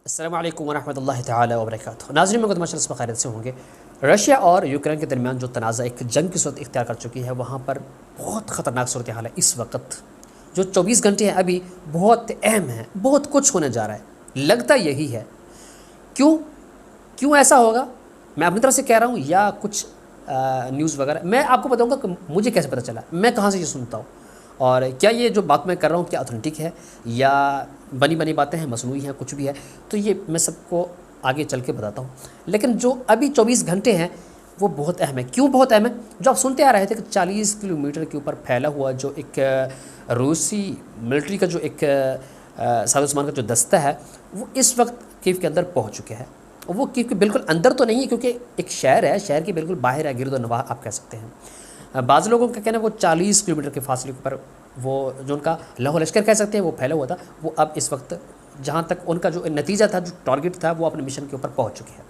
السلام علیکم ورحمۃ اللہ تعالی وبرکاتہ. ناظرین مقدمہ چل اس خیریت سے ہوں گے. رشیا اور یوکرین کے درمیان جو تنازع ایک جنگ کی صورت اختیار کر چکی ہے، وہاں پر بہت خطرناک صورتحال ہے اس وقت. جو 24 گھنٹے ہیں ابھی بہت اہم ہیں، بہت کچھ ہونے جا رہا ہے، لگتا یہی ہے. کیوں ایسا ہوگا میں اپنی طرف سے کہہ رہا ہوں یا کچھ نیوز وغیرہ؟ میں آپ کو بتاؤں گا کہ مجھے کیسے پتہ چلا، میں کہاں سے یہ سنتا ہوں، اور کیا یہ جو بات میں کر رہا ہوں کیا اتھینٹک ہے یا بنی باتیں ہیں، مصنوعی ہیں، کچھ بھی ہے. تو یہ میں سب کو آگے چل کے بتاتا ہوں. لیکن جو ابھی 24 گھنٹے ہیں وہ بہت اہم ہے. کیوں بہت اہم ہے؟ جو آپ سنتے آ رہے تھے کہ 40 کلومیٹر کے اوپر پھیلا ہوا جو ایک روسی ملٹری کا جو ایک سازوسامان کا جو دستہ ہے، وہ اس وقت کیف کے اندر پہنچ چکے ہیں. وہ کیف کے بالکل اندر تو نہیں ہے، کیونکہ ایک شہر ہے، شہر کے بالکل باہر ہے، گرد و نواح آپ کہہ سکتے ہیں. بعض لوگوں کا کہنا ہے وہ 40 کلومیٹر کے فاصلے پر وہ جو ان کا لہو لشکر کہہ سکتے ہیں وہ پھیلا ہوا تھا. وہ اب اس وقت جہاں تک ان کا جو نتیجہ تھا، جو ٹارگٹ تھا، وہ اپنے مشن کے اوپر پہنچ چکے ہیں.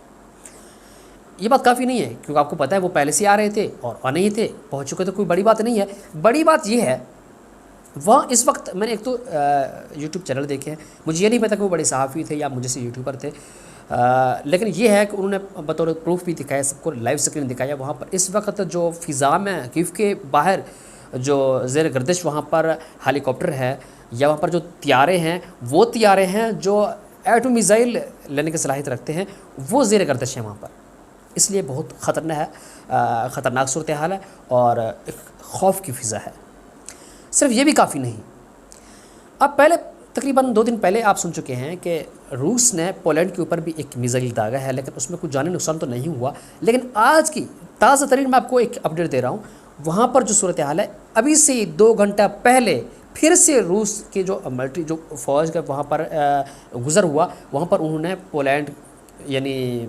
یہ بات کافی نہیں ہے، کیونکہ آپ کو پتہ ہے وہ پہلے سے آ رہے تھے اور آنے ہی تھے، پہنچ چکے تو کوئی بڑی بات نہیں ہے. بڑی بات یہ ہے وہاں اس وقت میں نے ایک تو یوٹیوب چینل دیکھے ہیں، مجھے یہ نہیں پتا کہ وہ بڑے صحافی تھے یا مجھے سے یوٹیوبر تھے، لیکن یہ ہے کہ انہوں نے بطور پروف بھی دکھایا، سب کو لائیو سکرین دکھایا. وہاں پر اس وقت جو فضا میں کیف کے باہر جو زیر گردش وہاں پر ہیلی کاپٹر ہے یا وہاں پر جو طیارے ہیں، وہ طیارے ہیں جو ایٹم میزائل لینے کی صلاحیت رکھتے ہیں، وہ زیر گردش ہیں وہاں پر. اس لیے بہت خطرناک صورتحال ہے اور ایک خوف کی فضا ہے. صرف یہ بھی کافی نہیں. اب پہلے تقریباً 2 دن پہلے آپ سن چکے ہیں کہ روس نے پولینڈ کے اوپر بھی ایک میزائل داغا ہے، لیکن اس میں کچھ جانی نقصان تو نہیں ہوا. لیکن آج کی تازہ ترین میں آپ کو ایک اپڈیٹ دے رہا ہوں. وہاں پر جو صورتحال ہے، ابھی سے 2 گھنٹہ پہلے پھر سے روس کے جو ملٹری جو فوج کا وہاں پر گزر ہوا، وہاں پر انہوں نے پولینڈ یعنی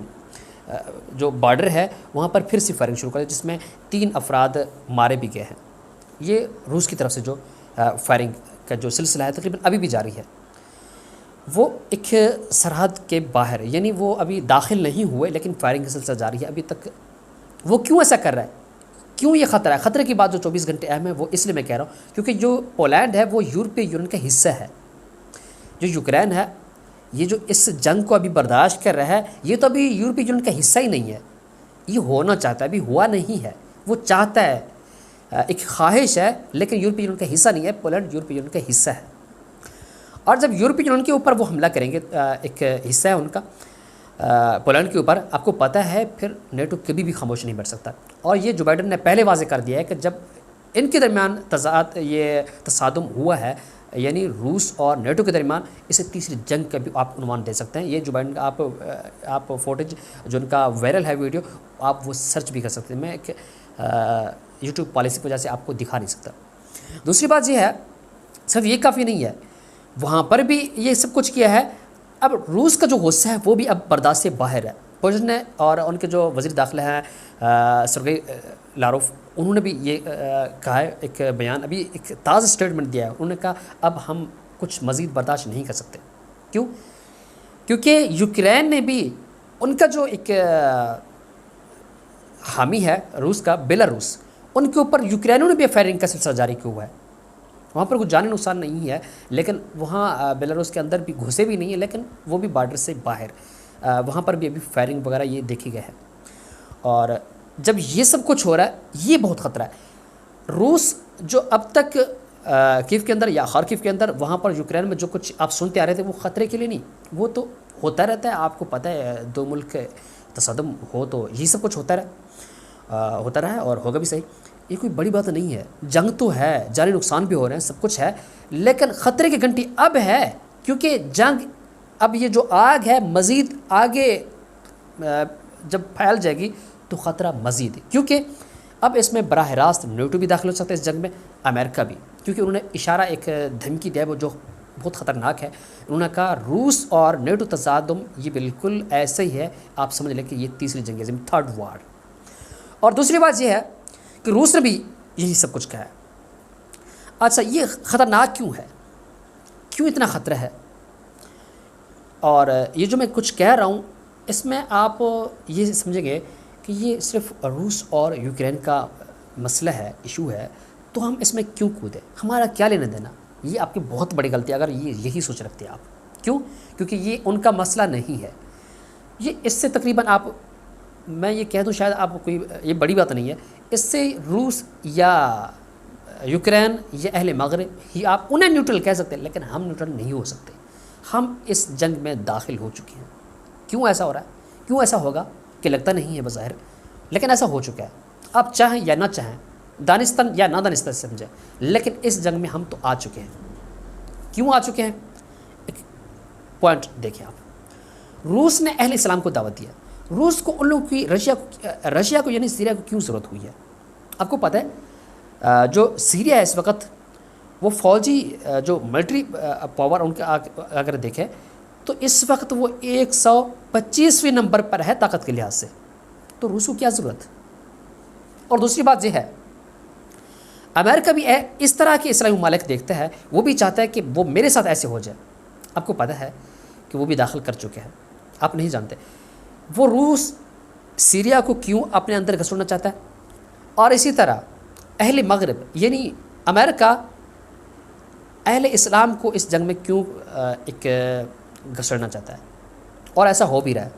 جو بارڈر ہے وہاں پر پھر سے فائرنگ شروع کر دی، جس میں 3 افراد مارے بھی گئے ہیں. یہ روس کی طرف سے جو فائرنگ کا جو سلسلہ ہے تقریباً ابھی بھی جاری ہے. وہ ایک سرحد کے باہر، یعنی وہ ابھی داخل نہیں ہوئے لیکن فائرنگ کا سلسلہ جاری ہے ابھی تک. وہ کیوں ایسا کر رہا ہے؟ کیوں یہ خطرہ ہے؟ خطرے کی بات جو 24 گھنٹے اہم ہے وہ اس لیے میں کہہ رہا ہوں کیونکہ جو پولینڈ ہے وہ یورپی یونین کا حصہ ہے. جو یوکرین ہے، یہ جو اس جنگ کو ابھی برداشت کر رہا ہے، یہ تو ابھی یورپی یونین کا حصہ ہی نہیں ہے. یہ ہونا چاہتا ہے، ابھی ہوا نہیں ہے. وہ چاہتا ہے، ایک خواہش ہے، لیکن یورپی یونین کا حصہ نہیں ہے. پولینڈ یورپی یونین کا حصہ ہے، اور جب یورپی یونین کے اوپر وہ حملہ کریں گے، ایک حصہ ہے ان کا پولینڈ کے اوپر، آپ کو پتہ ہے پھر نیٹو کبھی بھی خاموش نہیں بیٹھ سکتا. اور یہ جو بائیڈن نے پہلے واضح کر دیا ہے کہ جب ان کے درمیان یہ تصادم ہوا ہے، یعنی روس اور نیٹو کے درمیان، اسے تیسری جنگ کا بھی آپ عنوان دے سکتے ہیں. یہ جو بائیڈن کا آپ فوٹیج جو ان کا وائرل ہے ویڈیو، آپ وہ سرچ بھی کر سکتے ہیں. میں ایک یوٹیوب پالیسی کی وجہ سے آپ کو دکھا نہیں سکتا. دوسری بات یہ ہے، صرف یہ کافی نہیں ہے، وہاں پر بھی یہ سب کچھ کیا ہے. اب روس کا جو غصہ ہے وہ بھی اب برداشت سے باہر ہے. پوٹن نے اور ان کے جو وزیر داخلہ ہیں سرگئی لاروف، انہوں نے بھی یہ کہا ہے، ایک بیان ابھی ایک تازہ سٹیٹمنٹ دیا ہے. انہوں نے کہا اب ہم کچھ مزید برداشت نہیں کر سکتے. کیوں؟ کیونکہ یوکرین نے بھی ان کا جو ایک حامی ہے روس کا، بیلاروس، ان کے اوپر یوکرینوں نے بھی فائرنگ کا سلسلہ جاری کیا ہوا ہے. وہاں پر کچھ جانی نقصان نہیں ہے، لیکن وہاں بیلاروس کے اندر بھی گھسے بھی نہیں ہیں، لیکن وہ بھی بارڈر سے باہر، وہاں پر بھی ابھی فائرنگ وغیرہ یہ دیکھی گئے ہے. اور جب یہ سب کچھ ہو رہا ہے، یہ بہت خطرہ ہے. روس جو اب تک کیف کے اندر یا خارکیف کے اندر، وہاں پر یوکرین میں جو کچھ آپ سنتے آ رہے تھے، وہ خطرے کے لیے نہیں، وہ تو ہوتا رہتا ہے. آپ کو پتہ ہے 2 ملک تصادم ہو تو یہی سب کچھ ہوتا رہا ہے اور ہوگا بھی صحیح. یہ کوئی بڑی بات نہیں ہے. جنگ تو ہے، جانی نقصان بھی ہو رہے ہیں، سب کچھ ہے، لیکن خطرے کی گھنٹی اب ہے. کیونکہ جنگ اب یہ جو آگ ہے مزید آگے جب پھیل جائے گی تو خطرہ مزید ہے. کیونکہ اب اس میں براہ راست نیٹو بھی داخل ہو سکتا ہے اس جنگ میں، امریکہ بھی، کیونکہ انہوں نے اشارہ ایک دھمکی دیا ہے جو بہت خطرناک ہے. انہوں نے کہا روس اور نیٹو تصادم یہ بالکل ایسے ہی ہے، آپ سمجھ لیں کہ یہ تیسری جنگ عظیم، 3rd وار. اور دوسری بات یہ ہے کہ روس نے بھی یہی سب کچھ کہا ہے. اچھا، یہ خطرناک کیوں ہے؟ کیوں اتنا خطرہ ہے؟ اور یہ جو میں کچھ کہہ رہا ہوں، اس میں آپ یہ سمجھیں گے کہ یہ صرف روس اور یوکرین کا مسئلہ ہے، ایشو ہے، تو ہم اس میں کیوں کودیں؟ ہمارا کیا لینا دینا؟ یہ آپ کی بہت بڑی غلطی ہے اگر یہی سوچ رکھتے ہیں آپ. کیوں؟ کیونکہ یہ ان کا مسئلہ نہیں ہے. یہ اس سے تقریباً آپ، میں یہ کہہ دوں شاید آپ کو کوئی یہ بڑی بات نہیں ہے، اس سے روس یا یوکرین یا اہل مغرب ہی آپ انہیں نیوٹرل کہہ سکتے ہیں، لیکن ہم نیوٹرل نہیں ہو سکتے. ہم اس جنگ میں داخل ہو چکے ہیں. کیوں ایسا ہو رہا ہے؟ کیوں ایسا ہوگا کہ لگتا نہیں ہے بظاہر، لیکن ایسا ہو چکا ہے. آپ چاہیں یا نہ چاہیں، دانستان یا نہ دانستان سمجھیں، لیکن اس جنگ میں ہم تو آ چکے ہیں. کیوں آ چکے ہیں؟ ایک پوائنٹ دیکھیں آپ. روس نے اہل اسلام کو دعوت دیا. روس کو ان لوگوں کی رشیا کو یعنی سیریا کو کیوں ضرورت ہوئی ہے؟ آپ کو پتہ ہے جو سیریا ہے اس وقت، وہ فوجی جو ملٹری پاور ان کا اگر دیکھیں تو اس وقت وہ 125ویں نمبر پر ہے طاقت کے لحاظ سے. تو روس کو کیا ضرورت؟ اور دوسری بات یہ ہے، امریکہ بھی اس طرح کے اسلامی ممالک دیکھتا ہے، وہ بھی چاہتا ہے کہ وہ میرے ساتھ ایسے ہو جائے. آپ کو پتہ ہے کہ وہ بھی داخل کر چکے ہیں، آپ نہیں جانتے. وہ روس سیریا کو کیوں اپنے اندر گھسوڑنا چاہتا ہے، اور اسی طرح اہل مغرب یعنی امریکہ اہل اسلام کو اس جنگ میں کیوں ایک گھسڑنا چاہتا ہے، اور ایسا ہو بھی رہا ہے.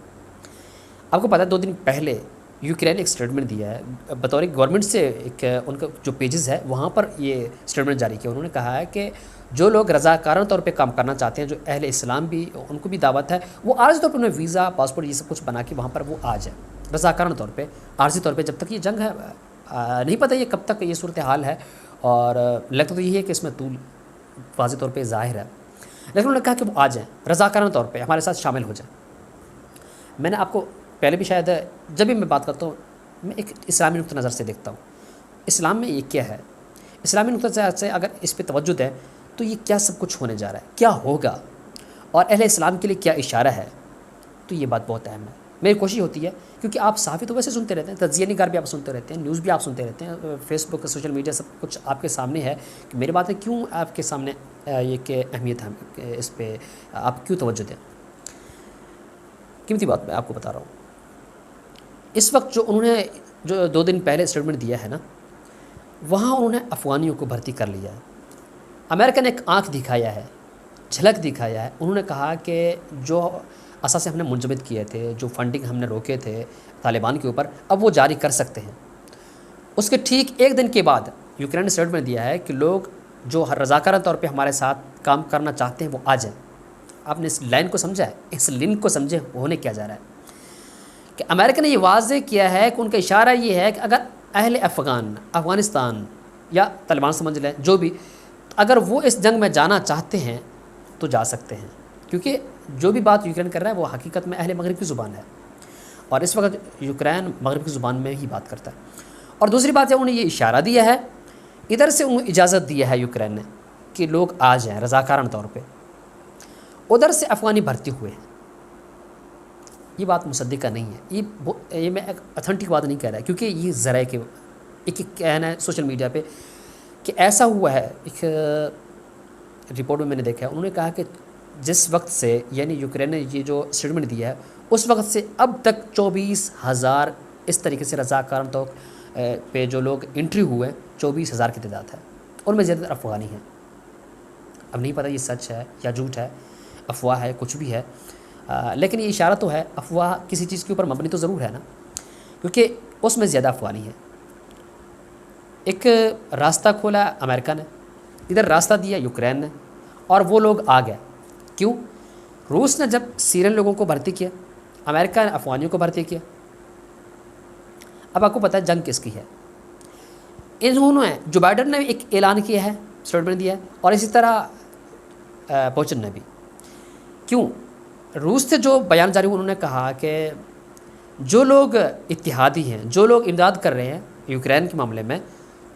آپ کو پتہ ہے 2 دن پہلے یوکرین ایک اسٹیٹمنٹ دیا ہے بطور گورنمنٹ سے، ایک ان کا جو پیجز ہے وہاں پر یہ اسٹیٹمنٹ جاری کیا. انہوں نے کہا ہے کہ جو لوگ رضاکارانہ طور پہ کام کرنا چاہتے ہیں، جو اہل اسلام بھی ان کو بھی دعوت ہے، وہ عارضی طور پر انہیں ویزا پاسپورٹ یہ سب کچھ بنا کے وہاں پر وہ آ جائیں رضاکارانہ طور پہ، عارضی طور پہ. جب تک یہ جنگ ہے نہیں پتہ یہ کب تک یہ صورتحال ہے، اور لگتا تو یہی ہے کہ اس میں طول واضح طور پہ ظاہر ہے. لیکن انہوں نے کہا کہ وہ آ جائیں رضاکارانہ طور پہ، ہمارے ساتھ شامل ہو جائیں. میں نے آپ کو پہلے بھی شاید جب بھی میں بات کرتا ہوں، میں ایک اسلامی نقطہ نظر سے دیکھتا ہوں. اسلام میں یہ کیا ہے؟ اسلامی نقطہ نظر سے اگر اس پہ توجہ ہے تو یہ کیا سب کچھ ہونے جا رہا ہے، کیا ہوگا، اور اہل اسلام کے لیے کیا اشارہ ہے. تو یہ بات بہت اہم ہے. میری کوشش ہوتی ہے، کیونکہ آپ صحافی تو ویسے سنتے رہتے ہیں، تجزیہ نگار بھی آپ سنتے رہتے ہیں، نیوز بھی آپ سنتے رہتے ہیں، فیس بک سوشل میڈیا سب کچھ آپ کے سامنے ہے، کہ میری باتیں کیوں آپ کے سامنے یہ کہ اہمیت ہے، اس پہ آپ کیوں توجہ دیں. قیمتی بات میں آپ کو بتا رہا ہوں. اس وقت جو انہوں نے جو 2 دن پہلے اسٹیٹمنٹ دیا ہے نا، وہاں انہوں نے افغانیوں کو بھرتی کر لیا ہے. امریکہ نے ایک آنکھ دکھایا ہے، جھلک دکھایا ہے. انہوں نے کہا کہ جو اثاثے ہم نے منجمد کیے تھے، جو فنڈنگ ہم نے روکے تھے طالبان کے اوپر، اب وہ جاری کر سکتے ہیں. اس کے ٹھیک 1 دن کے بعد یوکرین نے اسٹیٹمنٹ دیا ہے کہ لوگ جو رضاکارانہ طور پہ ہمارے ساتھ کام کرنا چاہتے ہیں وہ آ جائیں. آپ نے اس لائن کو سمجھا ہے، اس لنک کو سمجھے ہونے کیا جا رہا ہے، کہ امریکہ نے یہ واضح کیا ہے کہ ان کا اشارہ یہ ہے کہ اگر اہل افغانستان یا طالبان سمجھ لیں جو بھی، اگر وہ اس جنگ میں جانا چاہتے ہیں تو جا سکتے ہیں. کیونکہ جو بھی بات یوکرین کر رہا ہے وہ حقیقت میں اہل مغرب کی زبان ہے، اور اس وقت یوکرین مغرب کی زبان میں ہی بات کرتا ہے. اور دوسری بات ہے، انہوں نے یہ اشارہ دیا ہے، ادھر سے انہوں نے اجازت دیا ہے یوکرین نے کہ لوگ آ جائیں رضاکارانہ طور پہ. ادھر سے افغانی بھرتی ہوئے ہیں. یہ بات مصدقہ نہیں ہے، یہ میں ایک اتھینٹک بات نہیں کہہ رہا ہے، کیونکہ یہ ذرائع کے ایک کہنا ہے سوشل میڈیا پہ کہ ایسا ہوا ہے. ایک رپورٹ میں نے دیکھا ہے، انہوں نے کہا کہ جس وقت سے یعنی یوکرین نے یہ جو اسٹیٹمنٹ دیا ہے اس وقت سے اب تک 24,000 اس طریقے سے رضاکارانہ طور پہ جو لوگ انٹری ہوئے ہیں 24,000 کی تعداد ہے، ان میں زیادہ تر افغانی ہیں. اب نہیں پتہ یہ سچ ہے یا جھوٹ ہے، افواہ ہے، کچھ بھی ہے، لیکن یہ اشارہ تو ہے. افواہ کسی چیز کے اوپر مبنی تو ضرور ہے نا، کیونکہ اس میں زیادہ افغانی ہیں. ایک راستہ کھولا امریکہ نے، ادھر راستہ دیا یوکرین نے، اور وہ لوگ آ گئے. کیوں؟ روس نے جب سیرین لوگوں کو بھرتی کیا، امریکہ نے افغانیوں کو بھرتی کیا. اب آپ کو پتہ ہے جنگ کس کی ہے. انہوں نے جو بائیڈن نے ایک اعلان کیا ہے، اسٹیٹمنٹ دیا ہے، اور اسی طرح پوٹن نے بھی. کیوں؟ روس سے جو بیان جاری ہوا، انہوں نے کہا کہ جو لوگ اتحادی ہیں، جو لوگ امداد کر رہے ہیں یوکرین کے معاملے میں،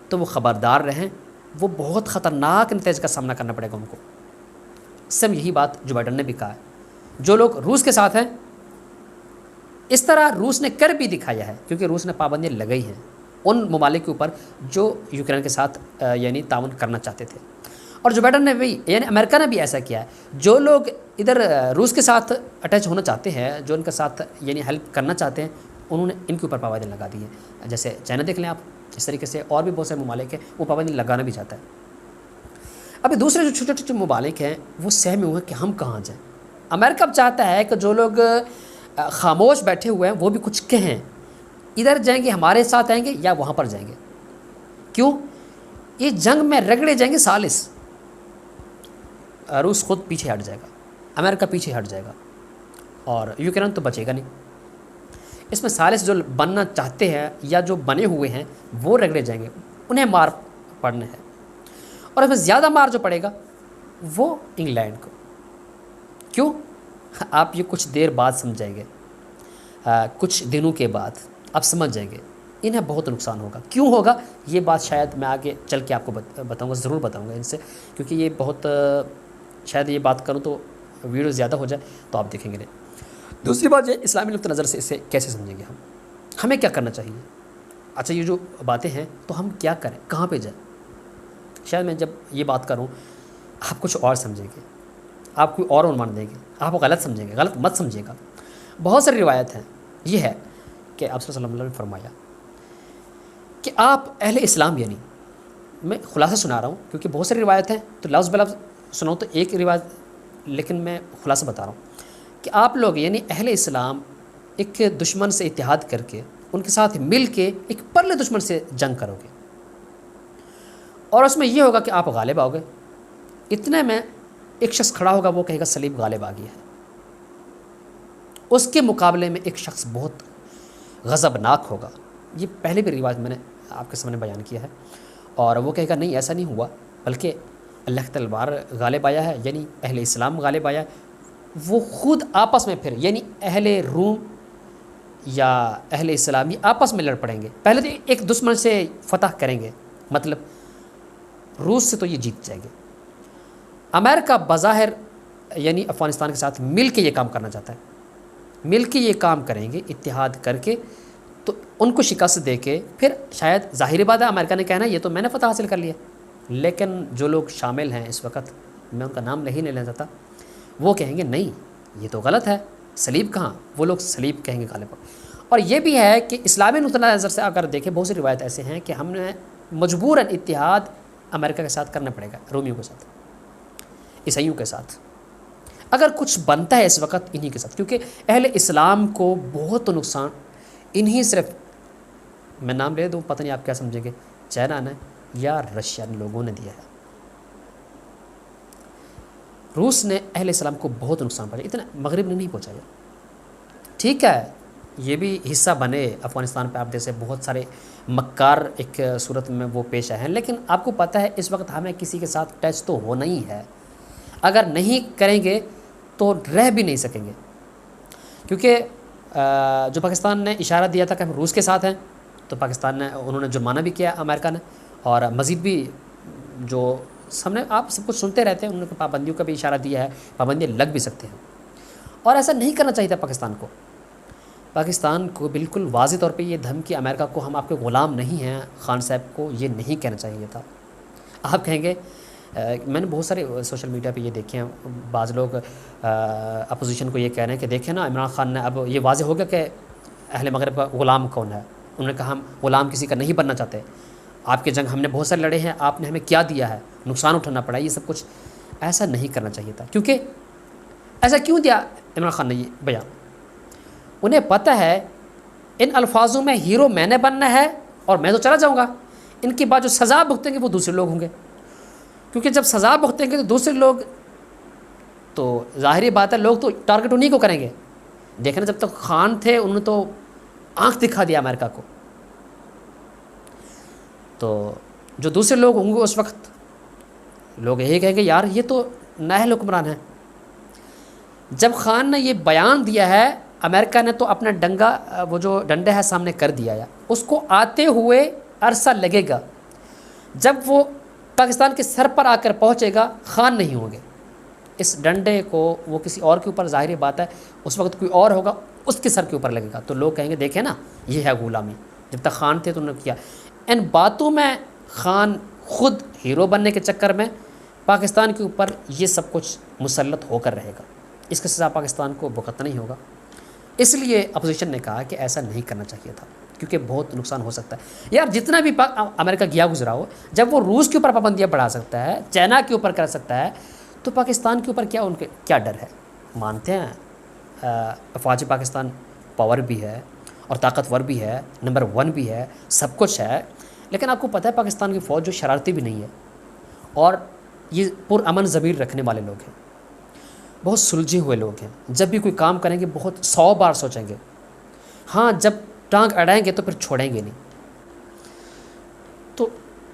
تو وہ خبردار رہیں، وہ بہت خطرناک نتائج کا سامنا کرنا پڑے گا ان کو. سیم یہی بات جو بائیڈن نے بھی کہا ہے. جو لوگ روس کے ساتھ ہیں، اس طرح روس نے کر بھی دکھایا ہے، کیونکہ روس نے پابندیاں لگائی ہیں ان ممالک کے اوپر جو یوکرین کے ساتھ یعنی تعاون کرنا چاہتے تھے. اور جو بائیڈن نے بھی یعنی امریکہ نے بھی ایسا کیا ہے. جو لوگ ادھر روس کے ساتھ اٹیچ ہونا چاہتے ہیں، جو ان کے ساتھ یعنی ہیلپ کرنا چاہتے ہیں، انہوں نے ان کے اوپر پابندیاں لگا دی ہیں. جیسے چائنا دیکھ لیں آپ، اس طریقے سے اور بھی بہت سے ممالک ہیں وہ پابندی لگانا بھی چاہتا ہے. ابھی دوسرے جو چھوٹے چھوٹے ممالک ہیں وہ سہمے ہوئے ہیں کہ ہم کہاں جائیں. امریکہ اب چاہتا ہے کہ جو لوگ خاموش بیٹھے ہوئے ہیں وہ بھی کچھ کہیں، ادھر جائیں گے ہمارے ساتھ آئیں گے یا وہاں پر جائیں گے. کیوں؟ یہ جنگ میں رگڑے جائیں گے سالس. روس خود پیچھے ہٹ جائے گا، امریکہ پیچھے ہٹ جائے گا، اور یوکرین تو بچے گا نہیں. اس میں سالس جو بننا چاہتے ہیں یا جو بنے ہوئے ہیں وہ رگڑے جائیں گے، انہیں مار پڑنے ہے. اور اس میں زیادہ مار جو پڑے گا وہ انگلینڈ کو. کیوں؟ آپ یہ کچھ دیر بعد سمجھیں گے، کچھ دنوں کے بعد آپ سمجھ جائیں گے انہیں بہت نقصان ہوگا. کیوں ہوگا یہ بات شاید میں آگے چل کے آپ کو بتاؤں گا، ضرور بتاؤں گا ان سے، کیونکہ یہ بہت شاید یہ بات کروں تو ویڈیو زیادہ ہو جائے تو آپ دیکھیں گے نہیں. دوسری بات یہ اسلامی نقطہ نظر سے اسے کیسے سمجھیں گے ہمیں کیا کرنا چاہیے. اچھا یہ جو باتیں ہیں تو ہم کیا کریں، کہاں پہ جائیں. شاید میں جب یہ بات کروں آپ کچھ اور سمجھیں گے، آپ کوئی اور عنوان دیں گے، آپ غلط سمجھیں گے. غلط مت سمجھے گا. بہت ساری روایت ہیں. یہ ہے کہ آپ صلی اللہ علیہ وسلم نے فرمایا کہ آپ اہل اسلام، یعنی میں خلاصہ سنا رہا ہوں کیونکہ بہت ساری روایت ہیں تو لفظ بلفظ سناؤں تو ایک روایت، لیکن میں خلاصہ بتا رہا ہوں کہ آپ لوگ یعنی اہل اسلام ایک دشمن سے اتحاد کر کے ان کے ساتھ مل کے ایک پرلے دشمن سے جنگ کرو گے، اور اس میں یہ ہوگا کہ آپ غالب آؤ گے. اتنے میں ایک شخص کھڑا ہوگا، وہ کہے گا صلیب غالب آ گیا ہے. اس کے مقابلے میں ایک شخص بہت غضبناک ہوگا. یہ پہلے بھی روایت میں نے آپ کے سامنے بیان کیا ہے. اور وہ کہے گا نہیں ایسا نہیں ہوا، بلکہ اللہ کی تلوار غالب آیا ہے، یعنی اہل اسلام غالب آیا ہے. وہ خود آپس میں پھر یعنی اہل روم یا اہل اسلامی آپس میں لڑ پڑیں گے. پہلے تو ایک دشمن سے فتح کریں گے، مطلب روس سے تو یہ جیت جائیں گے. امریکہ بظاہر یعنی افغانستان کے ساتھ مل کے یہ کام کرنا چاہتا ہے، مل کے یہ کام کریں گے اتحاد کر کے، تو ان کو شکست دے کے پھر شاید ظاہری بات ہے امریکہ نے کہنا یہ تو میں نے فتح حاصل کر لیا. لیکن جو لوگ شامل ہیں اس وقت، میں ان کا نام نہیں لینا چاہتا، وہ کہیں گے نہیں یہ تو غلط ہے، صلیب کہاں. وہ لوگ صلیب کہیں گے غالب. اور یہ بھی ہے کہ اسلامی نقطہ نظر سے اگر دیکھیں بہت سی روایت ایسے ہیں کہ ہم نے مجبوراً اتحاد امریکہ کے ساتھ کرنا پڑے گا، رومیوں کے ساتھ، عیسائیوں کے ساتھ. اگر کچھ بنتا ہے اس وقت انہی کے ساتھ، کیونکہ اہل اسلام کو بہت نقصان انہی صرف، میں نام لے دوں پتہ نہیں آپ کیا سمجھیں گے، چائنا نے یا رشین لوگوں نے دیا ہے. روس نے اہل اسلام کو بہت نقصان پہنچایا، اتنا مغرب نے نہیں پہنچایا. ٹھیک ہے یہ بھی حصہ بنے افغانستان پہ، آپ جیسے بہت سارے مکار ایک صورت میں وہ پیش آئے ہیں، لیکن آپ کو پتہ ہے اس وقت ہمیں کسی کے ساتھ ٹچ تو ہونا ہی ہے. اگر نہیں کریں گے تو رہ بھی نہیں سکیں گے، کیونکہ جو پاکستان نے اشارہ دیا تھا کہ ہم روس کے ساتھ ہیں، تو پاکستان نے انہوں نے جرمانہ بھی کیا امریکہ نے، اور مزید بھی جو سامنے آپ سب کچھ سنتے رہتے ہیں، انہوں نے پابندیوں کا بھی اشارہ دیا ہے، پابندیاں لگ بھی سکتے ہیں. اور ایسا نہیں کرنا چاہیے تھا پاکستان کو. پاکستان کو بالکل واضح طور پہ یہ دھمکی امریکہ کو ہم آپ کے غلام نہیں ہیں، خان صاحب کو یہ نہیں کہنا چاہیے تھا. آپ کہیں گے میں نے بہت سارے سوشل میڈیا پہ یہ دیکھے ہیں، بعض لوگ اپوزیشن کو یہ کہہ رہے ہیں کہ دیکھیں نا عمران خان نے اب یہ واضح ہو گیا کہ اہل مغرب کا غلام کون ہے. انہوں نے کہا ہم غلام کسی کا نہیں بننا چاہتے، آپ کے جنگ ہم نے بہت سارے لڑے ہیں، آپ نے ہمیں کیا دیا ہے، نقصان اٹھانا پڑا. یہ سب کچھ ایسا نہیں کرنا چاہیے تھا. کیونکہ ایسا کیوں دیا عمران خان نے یہ بیان؟ انہیں پتہ ہے ان الفاظوں میں ہیرو میں نے بننا ہے اور میں تو چلا جاؤں گا، ان کے بعد جو سزا بھگتیں گے وہ دوسرے لوگ ہوں گے. کیونکہ جب سزا بھگتیں گے تو دوسرے لوگ، تو ظاہری بات ہے لوگ تو ٹارگٹ انہیں کو کریں گے. دیکھنا جب تک خان تھے انہوں نے تو آنکھ دکھا دیا امریکہ کو، تو جو دوسرے لوگ ہوں گے اس وقت لوگ یہی کہیں گے یار یہ تو نااہل حکمران ہیں. جب خان نے یہ بیان دیا ہے امریکہ نے تو اپنا ڈنگا وہ جو ڈنڈا ہے سامنے کر دیا ہے، اس کو آتے ہوئے عرصہ لگے گا. جب وہ پاکستان کے سر پر آ کر پہنچے گا خان نہیں ہوں گے. اس ڈنڈے کو وہ کسی اور کے اوپر، ظاہری بات ہے اس وقت کوئی اور ہوگا اس کے سر کے اوپر لگے گا، تو لوگ کہیں گے دیکھیں نا یہ ہے غلامی. جب تک خان تھے تو انہوں نے کیا. ان باتوں میں خان خود ہیرو بننے کے چکر میں پاکستان کے اوپر یہ سب کچھ مسلط ہو کر رہے گا. اس کی سزا پاکستان کو بھگتنا نہیں ہوگا. اس لیے اپوزیشن نے کہا کہ ایسا نہیں کرنا چاہیے تھا، کیونکہ بہت نقصان ہو سکتا ہے. یار جتنا بھی امریکہ گیا گزرا ہو، جب وہ روس کے اوپر پابندیاں بڑھا سکتا ہے، چائنا کے اوپر کر سکتا ہے، تو پاکستان کے اوپر کیا ان کے کیا ڈر ہے؟ مانتے ہیں افواج پاکستان پاور بھی ہے اور طاقتور بھی ہے، نمبر 1 بھی ہے، سب کچھ ہے، لیکن آپ کو پتہ ہے پاکستان کی فوج جو شرارتی بھی نہیں ہے اور یہ پرامن ضمیر رکھنے والے لوگ ہیں، بہت سلجھے ہوئے لوگ ہیں، جب بھی کوئی کام کریں گے بہت 100 بار سوچیں گے، ہاں جب ٹانگ اڑائیں گے تو پھر چھوڑیں گے نہیں۔ تو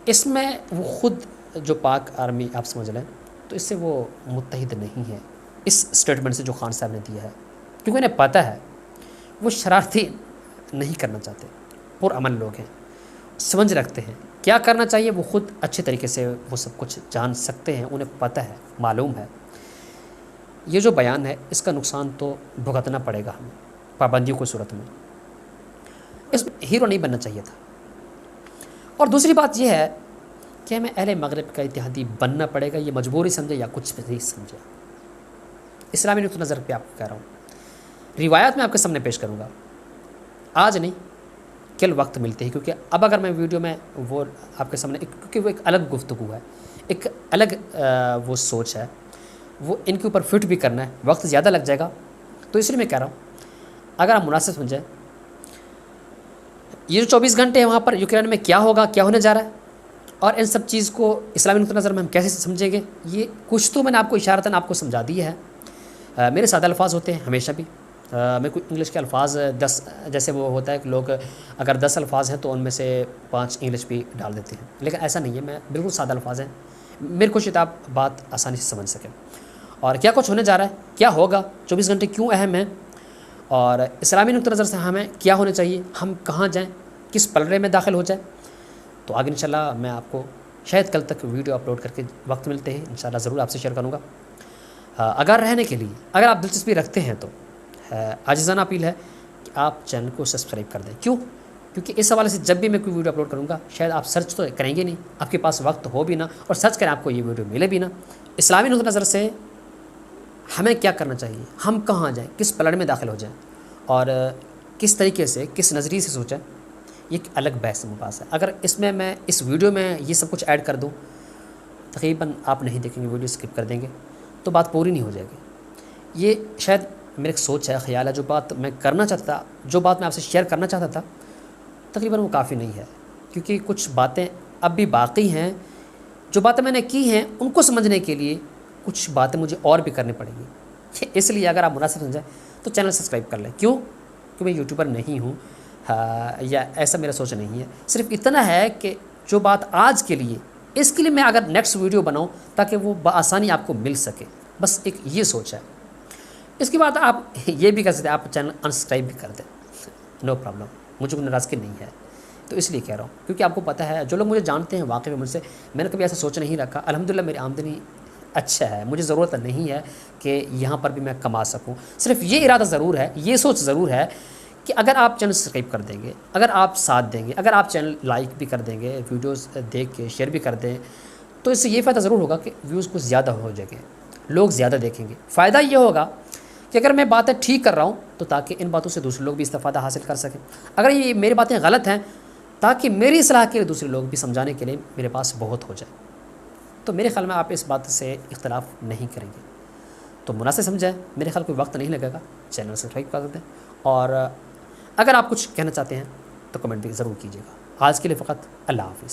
اس میں وہ خود جو پاک آرمی آپ سمجھ لیں تو اس سے وہ متحد نہیں ہے اس سٹیٹمنٹ سے جو خان صاحب نے دیا ہے، کیونکہ انہیں پتہ ہے وہ شرارتی نہیں کرنا چاہتے، پرامن لوگ ہیں، سمجھ رکھتے ہیں کیا کرنا چاہیے، وہ خود اچھے طریقے سے وہ سب کچھ جان سکتے ہیں، انہیں پتہ ہے، معلوم ہے۔ یہ جو بیان ہے اس کا نقصان تو بھگتنا پڑے گا ہمیں پابندیوں کی صورت میں، اس میں ہیرو نہیں بننا چاہیے تھا۔ اور دوسری بات یہ ہے کہ ہمیں اہل مغرب کا اتحادی بننا پڑے گا، یہ مجبوری سمجھے یا کچھ بھی نہیں سمجھے۔ اسلامی نقطہ نظر پہ آپ کو کہہ رہا ہوں، روایات میں آپ کے سامنے پیش کروں گا، آج نہیں کل وقت ملتے ہی، کیونکہ اب اگر میں ویڈیو میں وہ آپ کے سامنے، کیونکہ وہ ایک الگ گفتگو ہے، ایک الگ وہ سوچ ہے، وہ ان کے اوپر فٹ بھی کرنا ہے، وقت زیادہ لگ جائے گا، تو اس لیے میں کہہ رہا ہوں اگر آپ مناسب سمجھیں یہ جو 24 گھنٹے ہیں وہاں پر یوکرین میں کیا ہوگا، کیا ہونے جا رہا ہے، اور ان سب چیز کو اسلامی نقطہ نظر میں ہم کیسے سمجھیں گے، یہ کچھ تو میں نے آپ کو اشارتاً آپ کو سمجھا دیا ہے۔ میرے سادہ الفاظ ہوتے ہیں ہمیشہ بھی، میں کوئی انگلش کے الفاظ 10 جیسے وہ ہوتا ہے کہ لوگ اگر 10 الفاظ ہیں تو ان میں سے 5 انگلش بھی ڈال دیتے ہیں، لیکن ایسا نہیں ہے، میں بالکل سادہ الفاظ ہیں، میرے کو شاید آپ بات آسانی سے سمجھ سکیں۔ اور کیا کچھ ہونے جا رہا ہے، کیا ہوگا، 24 گھنٹے کیوں اہم ہیں، اور اسلامی نقطہ نظر سے ہمیں کیا ہونا چاہیے، ہم کہاں جائیں، کس پلڑے میں داخل ہو جائیں، تو آگے انشاءاللہ میں آپ کو شاید کل تک ویڈیو اپلوڈ کر کے وقت ملتے ہیں انشاءاللہ ضرور آپ سے شیئر کروں گا۔ اگر رہنے کے لیے اگر آپ دلچسپی رکھتے ہیں تو عاجزانہ اپیل ہے کہ آپ چینل کو سبسکرائب کر دیں۔ کیوں؟ کیونکہ اس حوالے سے جب بھی میں کوئی ویڈیو اپلوڈ کروں گا شاید آپ سرچ تو کریں گے نہیں، آپ کے پاس وقت ہو بھی نہ، اور سرچ کریں آپ کو یہ ویڈیو ملے بھی نہ۔ اسلامی نقطہ نظر سے ہمیں کیا کرنا چاہیے، ہم کہاں جائیں، کس پلڑ میں داخل ہو جائیں، اور کس طریقے سے، کس نظریے سے سوچیں، یہ ایک الگ بحث مباحث ہے۔ اگر اس میں اس ویڈیو میں یہ سب کچھ ایڈ کر دوں تقریباً آپ نہیں دیکھیں گے، ویڈیو اسکپ کر دیں گے تو بات پوری نہیں ہو جائے گی۔ یہ شاید میری ایک سوچ ہے، خیال ہے، جو بات میں کرنا چاہتا تھا، جو بات میں آپ سے شیئر کرنا چاہتا تھا تقریباً وہ کافی نہیں ہے، کیونکہ کچھ باتیں اب بھی باقی ہیں، جو باتیں میں نے کی ہیں ان کو سمجھنے کے لیے کچھ باتیں مجھے اور بھی کرنی پڑیں گی، اس لیے اگر آپ مناسب سمجھیں تو چینل سبسکرائب کر لیں۔ کیوں؟ کہ میں یوٹیوبر نہیں ہوں، یا ایسا میرا سوچ نہیں ہے، صرف اتنا ہے کہ جو بات آج کے لیے، اس کے لیے میں اگر نیکسٹ ویڈیو بناؤں تاکہ وہ بآسانی آپ کو مل سکے، بس ایک یہ سوچ ہے۔ اس کے بعد آپ یہ بھی کر سکتے ہیں، آپ چینل انسکرائب بھی کر دیں، نو پرابلم، مجھے کوئی ناراضگی نہیں ہے، تو اس لیے کہہ رہا ہوں کیونکہ آپ کو پتہ ہے جو لوگ مجھے جانتے ہیں واقعی میں مجھ سے، میں نے کبھی ایسا سوچ نہیں رکھا، الحمدللہ میری آمدنی اچھا ہے، مجھے ضرورت نہیں ہے کہ یہاں پر بھی میں کما سکوں، صرف یہ ارادہ ضرور ہے، یہ سوچ ضرور ہے کہ اگر آپ چینل سبسکرائب کر دیں گے، اگر آپ ساتھ دیں گے، اگر آپ چینل لائک بھی کر دیں گے، ویڈیوز دیکھ کے شیئر بھی کر دیں، تو اس سے یہ فائدہ ضرور ہوگا کہ ویوز کچھ زیادہ ہو جائیں گے، لوگ زیادہ دیکھیں گے۔ فائدہ یہ ہوگا کہ اگر میں باتیں ٹھیک کر رہا ہوں تو تاکہ ان باتوں سے دوسرے لوگ بھی استفادہ حاصل کر سکیں، اگر یہ میری باتیں غلط ہیں تاکہ میری اصلاح کے لیے دوسرے لوگ بھی سمجھانے کے لیے میرے پاس بہت ہو جائے، تو میرے خیال میں آپ اس بات سے اختلاف نہیں کریں گے، تو مناسب سمجھیں، میرے خیال کوئی وقت نہیں لگے گا، چینل سبسکرائب کر دیں، اور اگر آپ کچھ کہنا چاہتے ہیں تو کمنٹ بھی ضرور کیجیے گا۔ آج کے لیے فقط اللہ حافظ۔